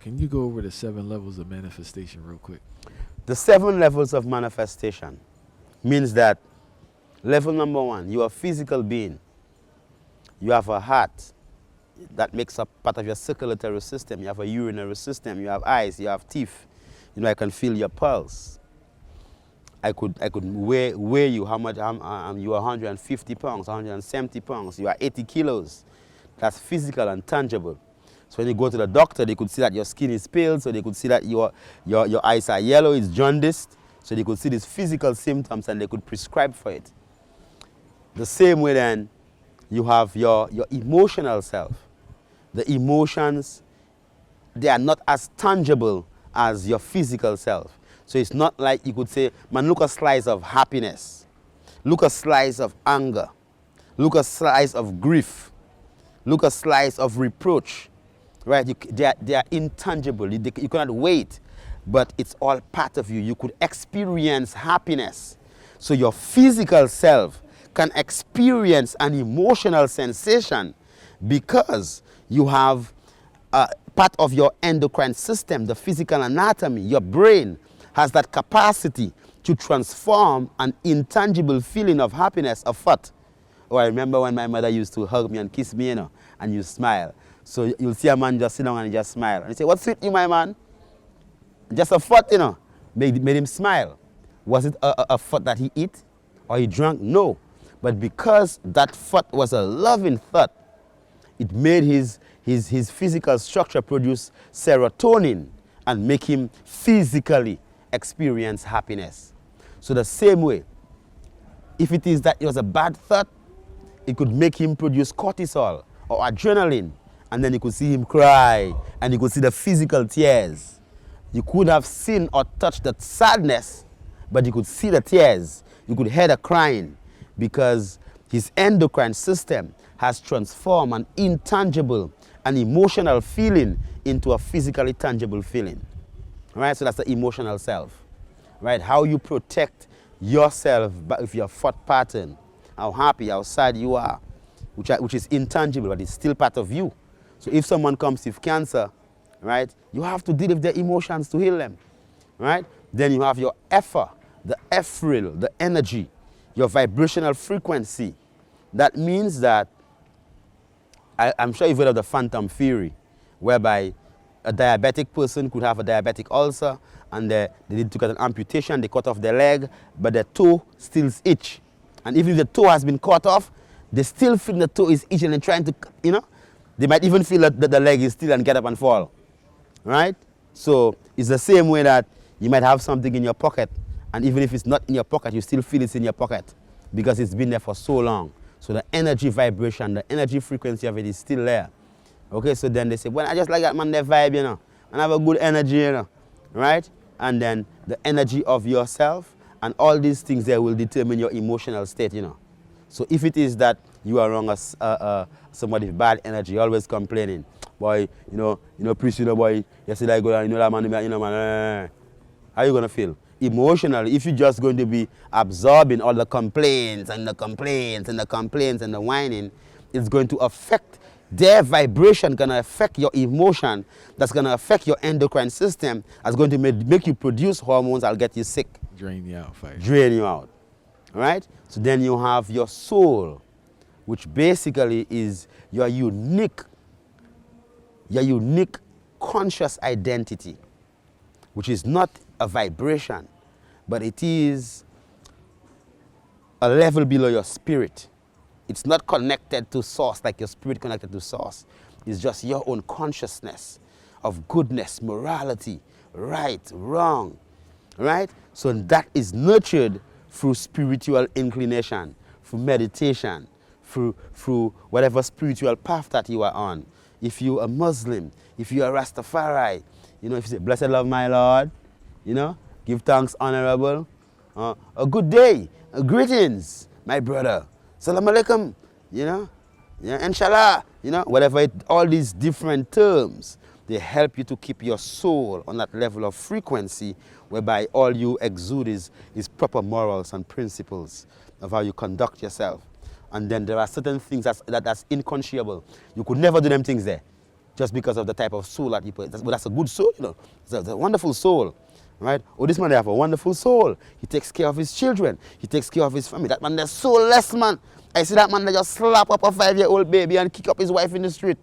Can you go over the 7 levels of manifestation real quick? The 7 levels of manifestation means that level number 1, you are a physical being. You have a heart that makes up part of your circulatory system. You have a urinary system. You have eyes. You have teeth. You know, I can feel your pulse. I could weigh you. How much? You are 150 pounds, 170 pounds. You are 80 kilos. That's physical and tangible. So when you go to the doctor, they could see that your skin is pale. So they could see that your eyes are yellow. It's jaundiced. So they could see these physical symptoms and they could prescribe for it. The same way then, you have your emotional self. The emotions, they are not as tangible as your physical self. So it's not like you could say, man, look a slice of happiness. Look a slice of anger. Look a slice of grief. Look a slice of reproach. Right? They are intangible. You cannot wait. But it's all part of you. You could experience happiness. So your physical self can experience an emotional sensation because you have part of your endocrine system, the physical anatomy, your brain has that capacity to transform an intangible feeling of happiness, of fat. Oh, I remember when my mother used to hug me and kiss me, you know, and you smile. So you'll see a man just sit down and just smile. And you say, what's with you, my man? Just a fat, you know, made him smile. Was it a fat that he ate or he drank? No. But because that thought was a loving thought, it made his physical structure produce serotonin and make him physically experience happiness. So the same way, if it is that it was a bad thought, it could make him produce cortisol or adrenaline, and then you could see him cry, and you could see the physical tears. You could have seen or touched that sadness, but you could see the tears. You could hear the crying, because his endocrine system has transformed an intangible and emotional feeling into a physically tangible feeling. Right? So that's the emotional self. Right? How you protect yourself with your thought pattern, how happy, how sad you are, which is intangible, but it's still part of you. So if someone comes with cancer, right, you have to deal with their emotions to heal them. Right? Then you have your effort, the ephrill, the energy, your vibrational frequency. That means that, I'm sure you've heard of the phantom theory, whereby a diabetic person could have a diabetic ulcer and they need to get an amputation, they cut off their leg, but their toe still itch. And even if the toe has been cut off, they still feel the toe is itching and trying to, you know, they might even feel that the leg is still and get up and fall. Right? So it's the same way that you might have something in your pocket, and even if it's not in your pocket, you still feel it's in your pocket because it's been there for so long. So the energy vibration, the energy frequency of it is still there. Okay, so then they say, well, I just like that man, that vibe, you know, and have a good energy, you know, right? And then the energy of yourself and all these things there will determine your emotional state, you know. So if it is that you are wrong as somebody with bad energy, always complaining, boy, you know, priest, you know, boy, yesterday I go down, you know that man, you know, man, how are you going to feel? Emotionally, if you're just going to be absorbing all the complaints and the complaints and the complaints and the whining, it's going to affect their vibration, going to affect your emotion, that's going to affect your endocrine system, that's going to make you produce hormones that'll get you sick. Drain you out, fight. Drain you out. All right? So then you have your soul, which basically is your unique conscious identity, which is not a vibration, but it is a level below your spirit. It's not connected to source like your spirit connected to source. It's just your own consciousness of goodness, morality, right, wrong, right? So that is nurtured through spiritual inclination, through meditation, through whatever spiritual path that you are on. If you're a Muslim, if you're a Rastafari, you know, if you say, blessed love my Lord, you know, give thanks, honorable, a good day, greetings, my brother, salam alaikum, you know, yeah, inshallah, you know, whatever, all these different terms, they help you to keep your soul on that level of frequency whereby all you exude is proper morals and principles of how you conduct yourself. And then there are certain things that's inconscionable. You could never do them things there just because of the type of soul that you put. But that's a good soul, you know. It's a wonderful soul, right? Oh, this man, they have a wonderful soul. He takes care of his children. He takes care of his family. That man, they're soulless, man. I see that man, they just slap up a 5-year-old baby and kick up his wife in the street,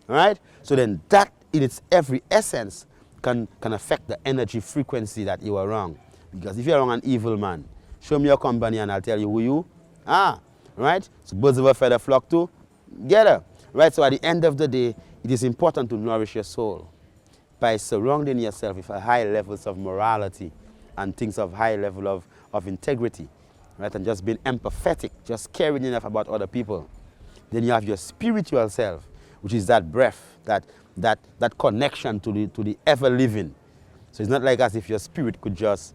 right? So then that, in its every essence, can affect the energy frequency that you are wrong. Because if you're wrong, an evil man, show me your company and I'll tell you who you are. Right? So birds of a feather flock together. Right? So at the end of the day, it is important to nourish your soul by surrounding yourself with high levels of morality and things of high level of integrity. Right? And just being empathetic, just caring enough about other people. Then you have your spiritual self, which is that breath, that connection to the ever living. So it's not like as if your spirit could just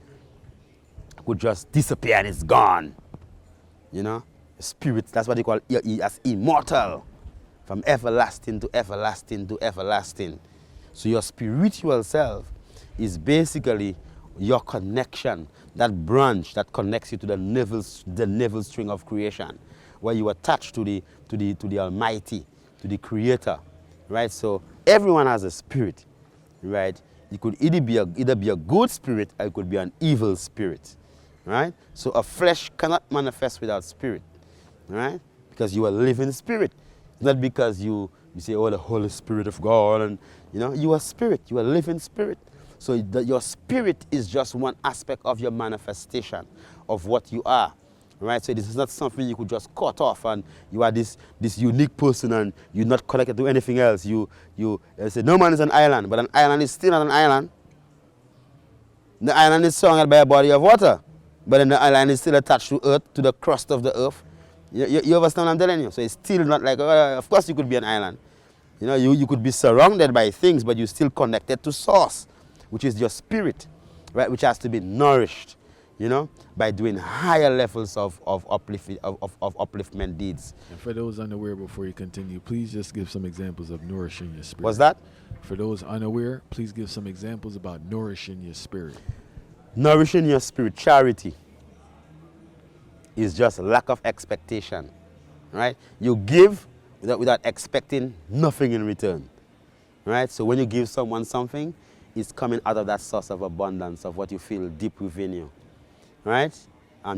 disappear and it's gone. You know? Spirit, that's what they call as immortal, from everlasting to everlasting to everlasting. So your spiritual self is basically your connection, that branch that connects you to the navel string of creation, where you attach to the Almighty, to the Creator, right? So everyone has a spirit, right? It could either be a good spirit or it could be an evil spirit, right? So a flesh cannot manifest without spirit. Right? Because you are a living spirit. It's not because you say, oh, the Holy Spirit of God, and you know, you are spirit, you are a living spirit. So your spirit is just one aspect of your manifestation of what you are. Right? So this is not something you could just cut off and you are this unique person and you're not connected to anything else. You say no man is an island, but an island is still not an island. The island is surrounded by a body of water, but then the island is still attached to earth, to the crust of the earth. You understand what I'm telling you? So it's still not like, of course you could be an island. You know, you could be surrounded by things, but you're still connected to source, which is your spirit, right? Which has to be nourished, you know, by doing higher levels of upliftment deeds. And for those unaware, before you continue, please just give some examples of nourishing your spirit. What's that? For those unaware, please give some examples about nourishing your spirit. Nourishing your spirit, charity, is just lack of expectation, right? You give without expecting nothing in return, right? So when you give someone something, it's coming out of that source of abundance of what you feel deep within you, right?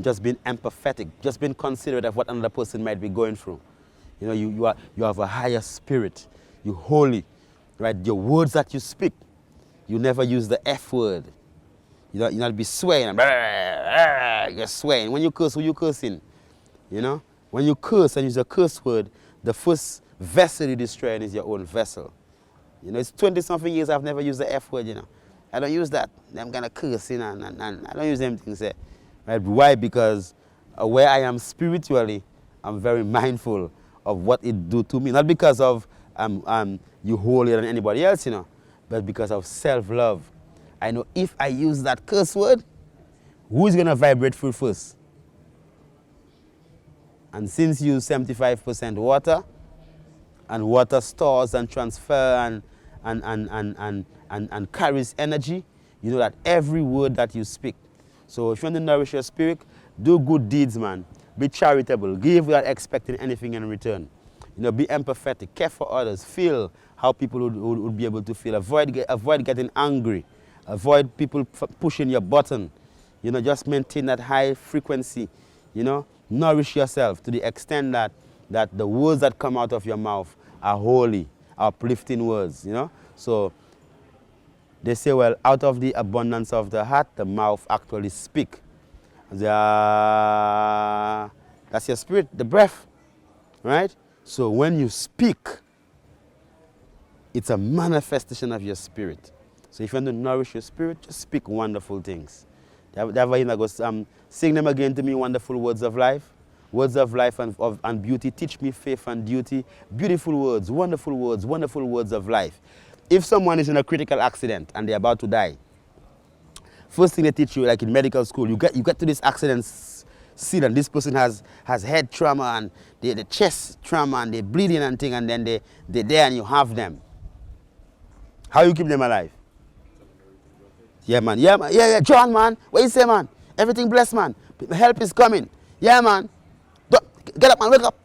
Just being empathetic, just being considerate of what another person might be going through. You know, you have a higher spirit, you're holy, right? Your words that you speak, you never use the F word. You not be swearing, you're swearing. When you curse, who you cursing? You know? When you curse and use a curse word, the first vessel you destroy is your own vessel. You know, it's 20-something years I've never used the F word, you know. I don't use that. I'm going to curse, you know, and I don't use them things there. Right? Why? Because where I am spiritually, I'm very mindful of what it do to me. Not because of you holier than anybody else, you know, but because of self-love. I know if I use that curse word, who is going to vibrate through first? And since you use 75% water, and water stores and transfer and carries energy, you know that every word that you speak. So if you want to nourish your spirit, do good deeds, man. Be charitable. Give without expecting anything in return. You know, be empathetic. Care for others. Feel how people would be able to feel. Avoid getting angry. Avoid people pushing your button. You know, just maintain that high frequency. You know, nourish yourself to the extent that the words that come out of your mouth are holy, are uplifting words, you know. So they say, well, out of the abundance of the heart, the mouth actually speak. That's your spirit, the breath, right? So when you speak, it's a manifestation of your spirit. So if you want to nourish your spirit, just speak wonderful things. Sing them again to me, wonderful words of life. Words of life and beauty. Teach me faith and duty. Beautiful words, wonderful words of life. If someone is in a critical accident and they're about to die, first thing they teach you, like in medical school, you get to this accident scene and this person has head trauma and the chest trauma and they're bleeding and thing, and then they're there and you have them. How you keep them alive? Yeah, man. Yeah, John, man. What you say, man? Everything blessed, man. Help is coming. Yeah, man. Get up, man, wake up.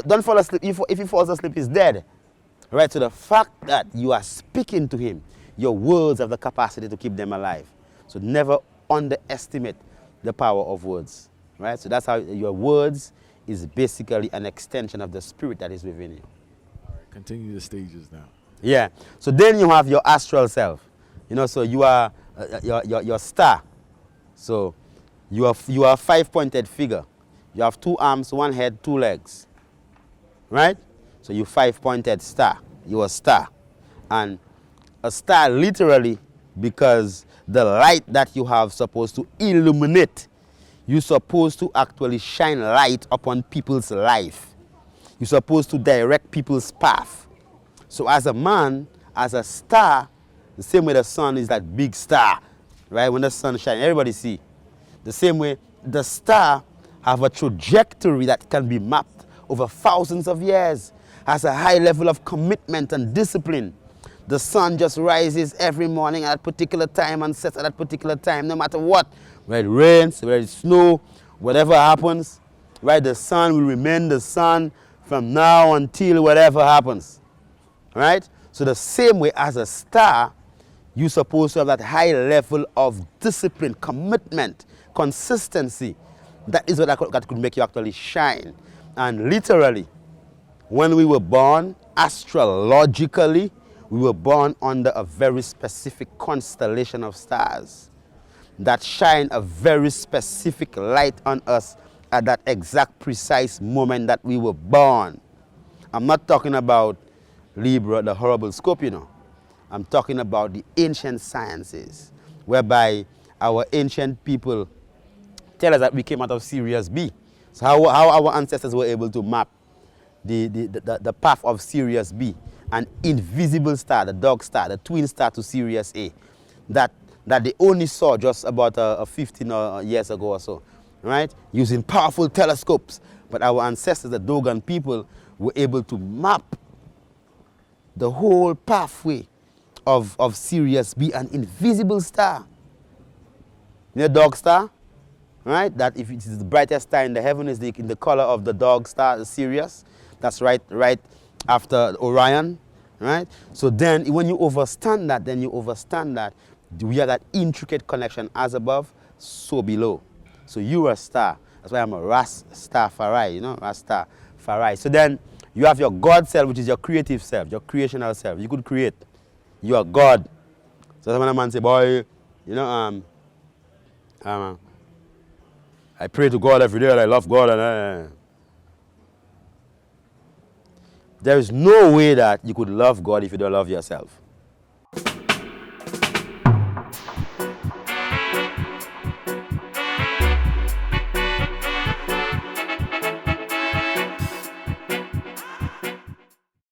Don't fall asleep. If he falls asleep, he's dead. Right? So the fact that you are speaking to him, your words have the capacity to keep them alive. So never underestimate the power of words. Right? So that's how your words is basically an extension of the spirit that is within you. All right, continue the stages now. Yeah. So then you have your astral self. You know, so you are your star. So you are a 5-pointed figure. You have 2 arms, 1 head, 2 legs. Right? So you 5-pointed star. You're a star. And a star literally because the light that you have supposed to illuminate. You're supposed to actually shine light upon people's life. You're supposed to direct people's path. So as a man, as a star, the same way the sun is that big star, right? When the sun shines, everybody see. The same way the star have a trajectory that can be mapped over thousands of years, has a high level of commitment and discipline. The sun just rises every morning at a particular time and sets at that particular time, no matter what. Whether it rains, whether it snows, whatever happens, right? The sun will remain the sun from now until whatever happens, right? So the same way as a star, you're supposed to have that high level of discipline, commitment, consistency. That is what that could make you actually shine. And literally, when we were born, astrologically, we were born under a very specific constellation of stars that shine a very specific light on us at that exact precise moment that we were born. I'm not talking about Libra, the horrible Scorpio. I'm talking about the ancient sciences, whereby our ancient people tell us that we came out of Sirius B. So how our ancestors were able to map the path of Sirius B, an invisible star, the dog star, the twin star to Sirius A, that they only saw just about 15 years ago or so, right? Using powerful telescopes. But our ancestors, the Dogon people, were able to map the whole pathway of Sirius B, an invisible star. You know, dog star, right? That if it is the brightest star in the heaven is in the color of the dog star, the Sirius. That's right after Orion, right? So then when you understand that, we have that intricate connection as above, so below. So you are a star. That's why I'm a Rastafari, you know, Rastafari. So then you have your God self, which is your creative self, your creational self. You could create. You are God. So when a man say, boy, you know, I pray to God every day and I love God. And there is no way that you could love God if you don't love yourself.